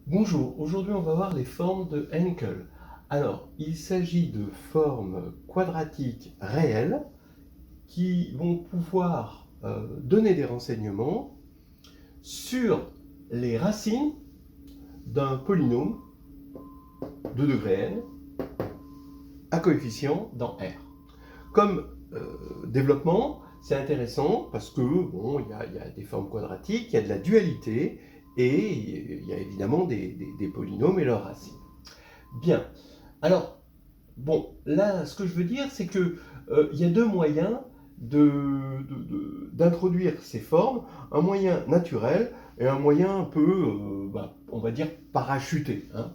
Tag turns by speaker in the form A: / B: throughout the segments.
A: Bonjour, aujourd'hui on va voir les formes de Hankel. Alors, il s'agit de formes quadratiques réelles qui vont pouvoir donner des renseignements sur les racines d'un polynôme de degré n à coefficient dans R. Comme développement, c'est intéressant parce que bon, il y a des formes quadratiques, il y a de la dualité et il y a évidemment des polynômes et leurs racines. Bien, alors, bon, là, ce que je veux dire, c'est que il y a deux moyens d'introduire ces formes, un moyen naturel et un moyen un peu, on va dire, parachuté, hein,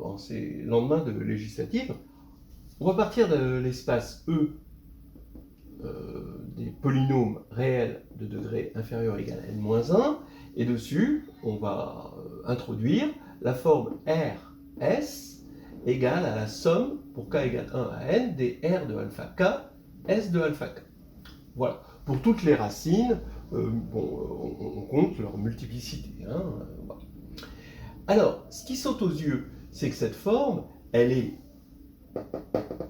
A: en ces lendemains de législatives. On va partir de l'espace E des polynômes réels de degré inférieur ou égal à n-1, et dessus, on va introduire la forme Rs égale à la somme, pour k égale 1 à n, des R de alpha k, S de alpha k. Voilà. Pour toutes les racines, on compte leur multiplicité. Hein, voilà. Alors, ce qui saute aux yeux, c'est que cette forme, elle est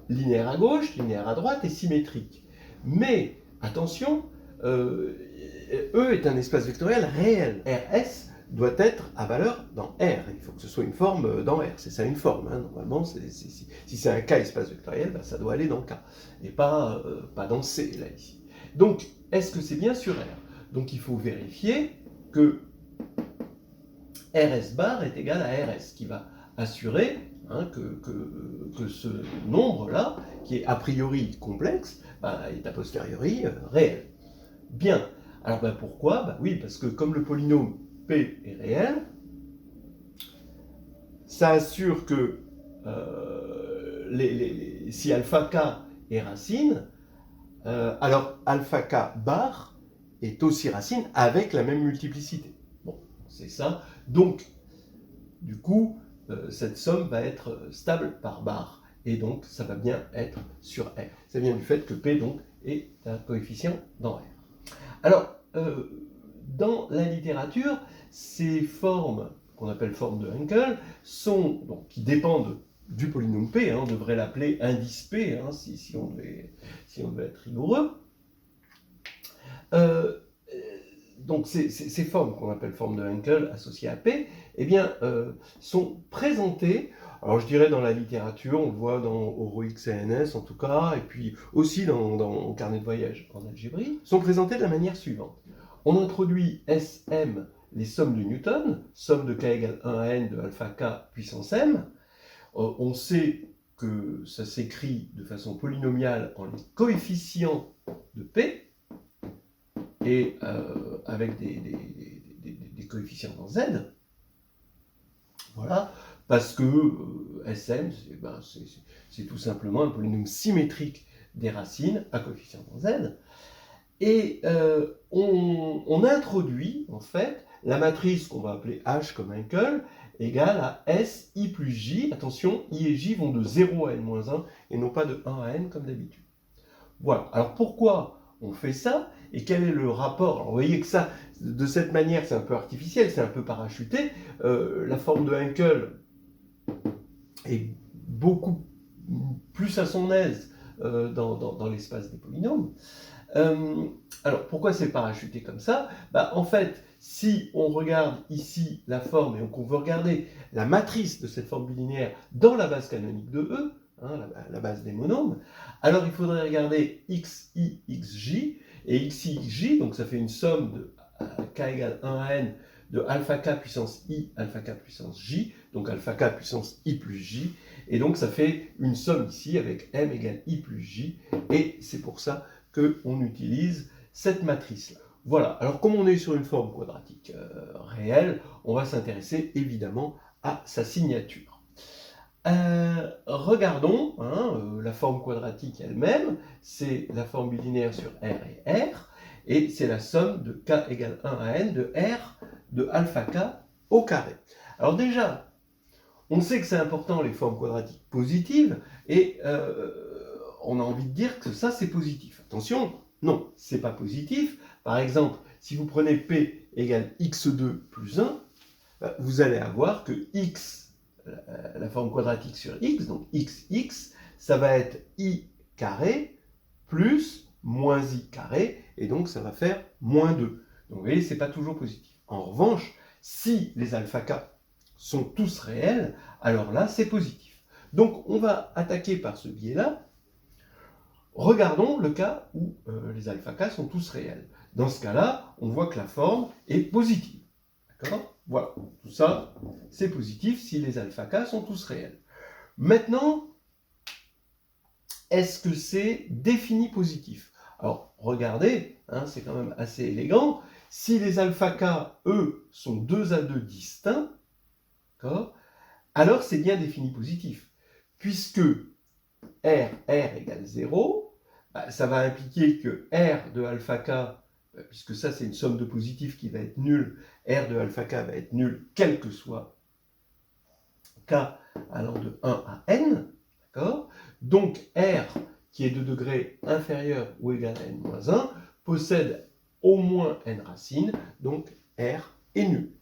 A: linéaire à gauche, linéaire à droite et symétrique. Mais, attention, E est un espace vectoriel réel. Rs doit être à valeur dans R. Il faut que ce soit une forme dans R. C'est ça une forme. Hein. Normalement, si c'est un K espace vectoriel, ben, ça doit aller dans K. Et pas dans C, là, ici. Donc, est-ce que c'est bien sur R? Donc, il faut vérifier que Rs bar est égal à Rs, qui va assurer hein, que ce nombre-là, qui est a priori complexe, est a posteriori réel. Bien. Alors pourquoi? Oui, parce que comme le polynôme P est réel, ça assure que si alpha k est racine, alors alpha k bar est aussi racine avec la même multiplicité. Bon, c'est ça. Donc, du coup, cette somme va être stable par bar. Et donc, ça va bien être sur R. Ça vient du fait que P, donc, est un coefficient dans R. Alors, dans la littérature, ces formes, qu'on appelle formes de Hankel, qui dépendent du polynôme P, hein, on devrait l'appeler indice P, hein, si on devait être rigoureux. Donc ces formes qu'on appelle formes de Hankel associées à P, eh bien, sont présentées, alors je dirais dans la littérature, on le voit dans OroX-CNS en tout cas, et puis aussi dans Carnet de voyage en algébrie, sont présentées de la manière suivante. On introduit Sm, les sommes de Newton, somme de k égale 1 à n de alpha k puissance m. On sait que ça s'écrit de façon polynomiale en les coefficients de P, et avec des coefficients dans Z. Voilà, parce que Sm, c'est tout simplement un polynôme symétrique des racines à coefficients dans Z. Et on introduit, en fait, la matrice qu'on va appeler H comme Hankel égale à S, I plus J. Attention, I et J vont de 0 à n-1 et non pas de 1 à n comme d'habitude. Voilà. Alors pourquoi on fait ça et quel est le rapport? Alors, vous voyez que ça, de cette manière, c'est un peu artificiel, c'est un peu parachuté. La forme de Hankel est beaucoup plus à son aise dans l'espace des polynômes. Alors, pourquoi c'est parachuté comme ça? En fait, si on regarde ici la forme et qu'on veut regarder la matrice de cette forme bilinéaire dans la base canonique de E, hein, la base des monômes, alors il faudrait regarder xi, xj, et xi, xj, donc ça fait une somme de k égale 1 à n de alpha k puissance i, alpha k puissance j, donc alpha k puissance i plus j, et donc ça fait une somme ici avec m égale i plus j, et c'est pour ça qu'on utilise cette matrice-là. Voilà, alors comme on est sur une forme quadratique réelle, on va s'intéresser évidemment à sa signature. Regardons la forme quadratique elle-même, c'est la forme bilinéaire sur R et R, et c'est la somme de k égale 1 à n de R de alpha k au carré. Alors déjà, on sait que c'est important les formes quadratiques positives, et on a envie de dire que ça c'est positif. Attention, non, c'est pas positif. Par exemple, si vous prenez P égale x2 plus 1, vous allez avoir que x, la forme quadratique sur x, donc x, ça va être i carré plus moins i carré, et donc ça va faire moins 2. Donc vous voyez, ce n'est pas toujours positif. En revanche, si les alpha k sont tous réels, alors là, c'est positif. Donc on va attaquer par ce biais-là. Regardons le cas où les alpha k sont tous réels. Dans ce cas-là, on voit que la forme est positive. D'accord ? Voilà, tout ça, c'est positif si les alpha k sont tous réels. Maintenant, est-ce que c'est défini positif? Alors, regardez, hein, c'est quand même assez élégant. Si les alpha k, eux, sont 2 à 2 distincts, alors c'est bien défini positif. Puisque R égale 0, ça va impliquer que R de alpha k, puisque ça c'est une somme de positifs qui va être nulle, R de alpha k va être nul quel que soit k allant de 1 à n, d'accord? Donc R, qui est de degré inférieur ou égal à n-1, possède au moins n racines, donc R est nul.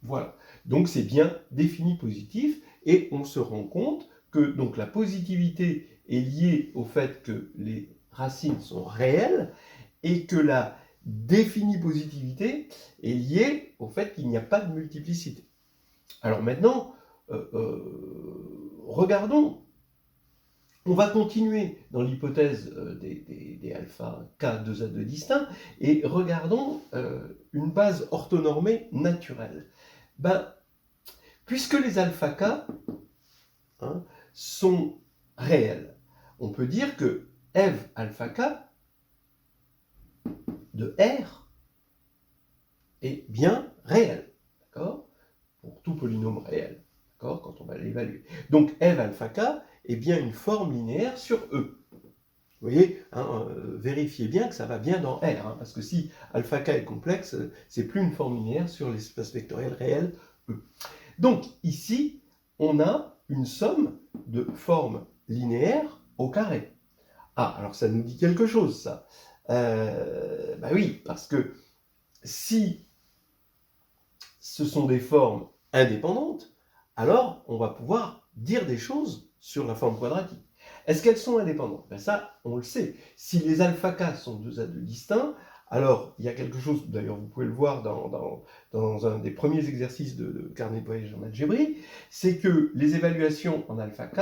A: Voilà, donc c'est bien défini positif, et on se rend compte que donc, la positivité est liée au fait que les racines sont réelles, et que la définie positivité est liée au fait qu'il n'y a pas de multiplicité. Alors maintenant, regardons. On va continuer dans l'hypothèse des alpha k 2 à 2 distincts et regardons une base orthonormée naturelle. Puisque les alpha k sont réels, on peut dire que f alpha k de R est bien réel, d'accord? Pour tout polynôme réel, d'accord? Quand on va l'évaluer. Donc f alpha k est bien une forme linéaire sur E. Vous voyez, vérifiez bien que ça va bien dans R, parce que si alpha k est complexe, c'est plus une forme linéaire sur l'espace vectoriel réel E. Donc ici, on a une somme de formes linéaires au carré. Ah, alors ça nous dit quelque chose, ça. Oui, parce que si ce sont des formes indépendantes, alors on va pouvoir dire des choses sur la forme quadratique. Est-ce qu'elles sont indépendantes? Ça, on le sait. Si les alpha k sont 2 à 2 distincts, alors il y a quelque chose, d'ailleurs vous pouvez le voir dans un des premiers exercices de carnet de voyage en algébrie, c'est que les évaluations en alpha k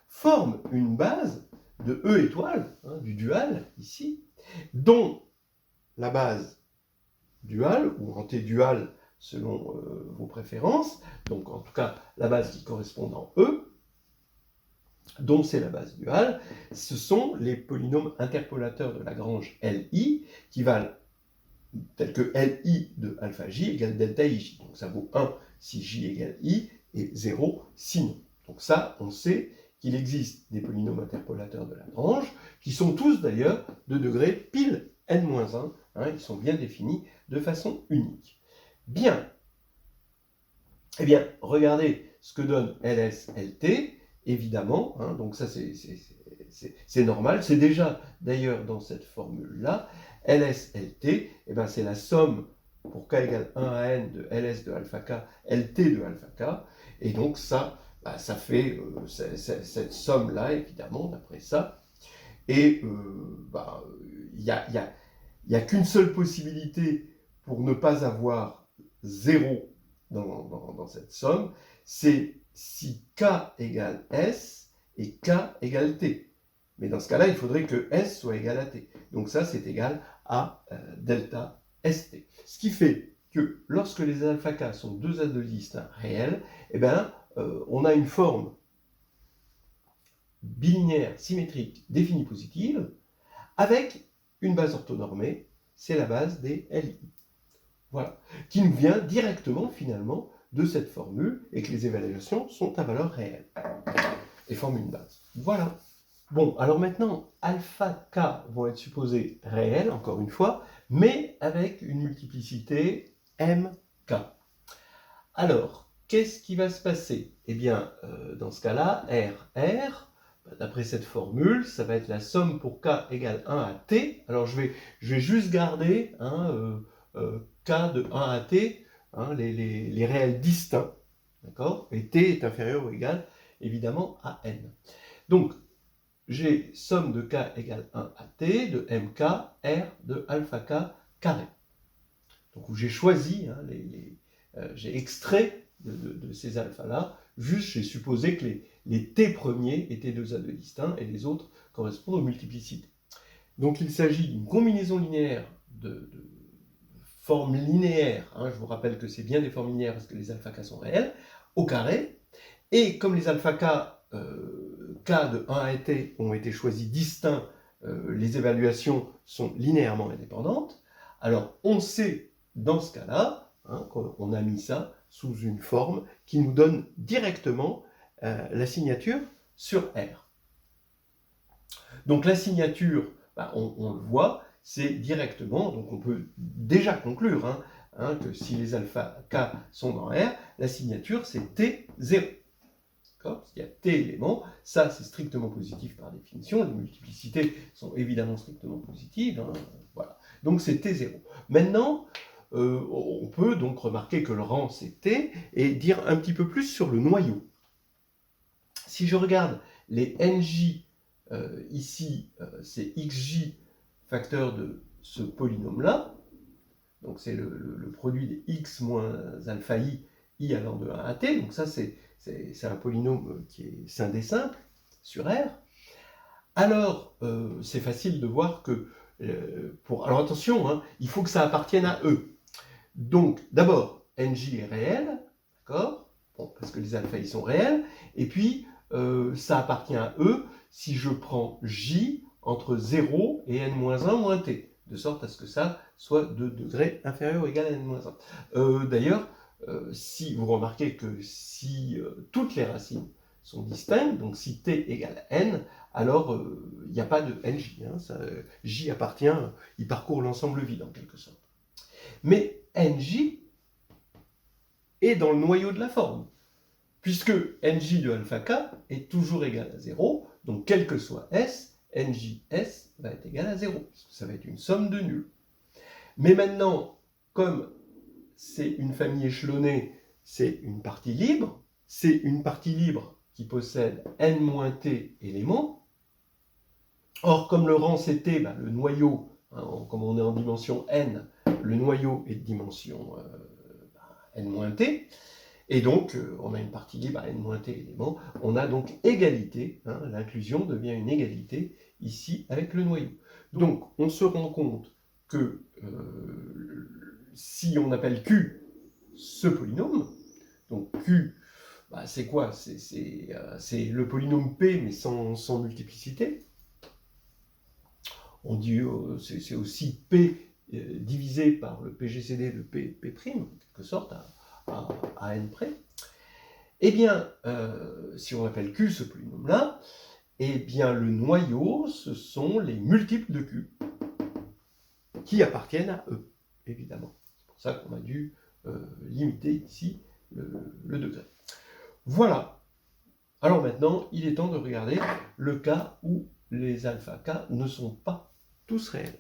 A: forment une base de E étoile, du dual, ici, dont la base dual, ou antédual selon vos préférences, donc en tout cas la base qui correspond dans E, dont c'est la base duale, ce sont les polynômes interpolateurs de Lagrange Li qui valent tel que Li de alpha j égale delta ij. Donc ça vaut 1 si j égale i et 0 si non. Donc ça, on sait qu'il existe des polynômes interpolateurs de Lagrange qui sont tous d'ailleurs de degré pile n-1, ils sont bien définis de façon unique. Bien. Eh bien, regardez ce que donne LS-LT, évidemment, donc ça c'est normal, c'est déjà d'ailleurs dans cette formule-là, LS-LT, c'est la somme pour k égale 1 à n de LS de alpha k, LT de alpha k, et donc ça, ça fait cette somme-là, évidemment, d'après ça, et il n'y a qu'une seule possibilité pour ne pas avoir 0 dans cette somme, c'est si k égale S et k égale T. Mais dans ce cas-là, il faudrait que S soit égal à T. Donc ça, c'est égal à delta ST. Ce qui fait que lorsque les alpha k sont 2 à 2 distincts réels, on a une forme bilinéaire symétrique définie positive avec une base orthonormée, c'est la base des LI. Voilà, qui nous vient directement finalement de cette formule et que les évaluations sont à valeur réelle et forment une base. Voilà. Bon, alors maintenant, alpha k vont être supposés réels, encore une fois, mais avec une multiplicité mk. Alors, qu'est-ce qui va se passer? Eh bien, dans ce cas-là, R, d'après cette formule, ça va être la somme pour k égale 1 à t. Alors, je vais juste garder k de 1 à t, hein, les réels distincts, d'accord? Et t est inférieur ou égal, évidemment, à n. Donc, j'ai somme de k égale 1 à t de mk r de alpha k carré. Donc, où j'ai choisi, hein, j'ai extrait de ces alphas-là, juste j'ai supposé que les t premiers étaient deux A2 distincts et les autres correspondent aux multiplicités. Donc, il s'agit d'une combinaison linéaire de formes linéaires, hein, je vous rappelle que c'est bien des formes linéaires parce que les alpha k sont réels, au carré, et comme les alpha k, k de 1 à t ont été choisis distincts, les évaluations sont linéairement indépendantes, alors on sait dans ce cas-là, hein, qu'on a mis ça sous une forme qui nous donne directement la signature sur R. Donc la signature, bah, on le voit, c'est directement, donc on peut déjà conclure hein, que si les alpha k sont dans R, la signature c'est T0. Il y a T éléments, ça c'est strictement positif par définition, les multiplicités sont évidemment strictement positives, hein, voilà. Donc c'est T0. Maintenant, on peut donc remarquer que le rang c'est T et dire un petit peu plus sur le noyau. Si je regarde les NJ, ici c'est XJ facteur de ce polynôme-là, donc c'est le produit des x moins alpha i allant de 1 à t, donc ça c'est un polynôme qui est scindé simple sur R. Alors c'est facile de voir que, alors attention, hein, il faut que ça appartienne à E. Donc d'abord, NJ est réel, d'accord, bon, parce que les alpha i sont réels, et puis ça appartient à E si je prends J entre 0 et n-1 moins t, de sorte à ce que ça soit de degré inférieur ou égal à n-1. D'ailleurs, si vous remarquez que si toutes les racines sont distinctes, donc si t égale n, alors il n'y a pas de nj. Hein, j appartient, il parcourt l'ensemble vide en quelque sorte. Mais nj est dans le noyau de la forme, puisque nj de alpha k est toujours égal à 0, donc quel que soit s, njs va être égal à 0, parce que ça va être une somme de nuls. Mais maintenant, comme c'est une famille échelonnée, c'est une partie libre, c'est une partie libre qui possède n-t éléments. Or, comme le rang c'est t, bah, le noyau, hein, comme on est en dimension n, le noyau est de dimension n-t, et donc on a une partie libre à n-t éléments, on a donc égalité, hein, l'inclusion devient une égalité ici avec le noyau. Donc on se rend compte que si on appelle Q ce polynôme, donc Q, bah, c'est quoi? C'est le polynôme P mais sans multiplicité. On dit c'est aussi P divisé par le PGCD de P', en quelque sorte, à n près. Eh bien, si on appelle Q ce polynôme-là, eh bien le noyau, ce sont les multiples de Q, qui appartiennent à E, évidemment. C'est pour ça qu'on a dû limiter ici le degré. Voilà. Alors maintenant, il est temps de regarder le cas où les alpha k ne sont pas tous réels.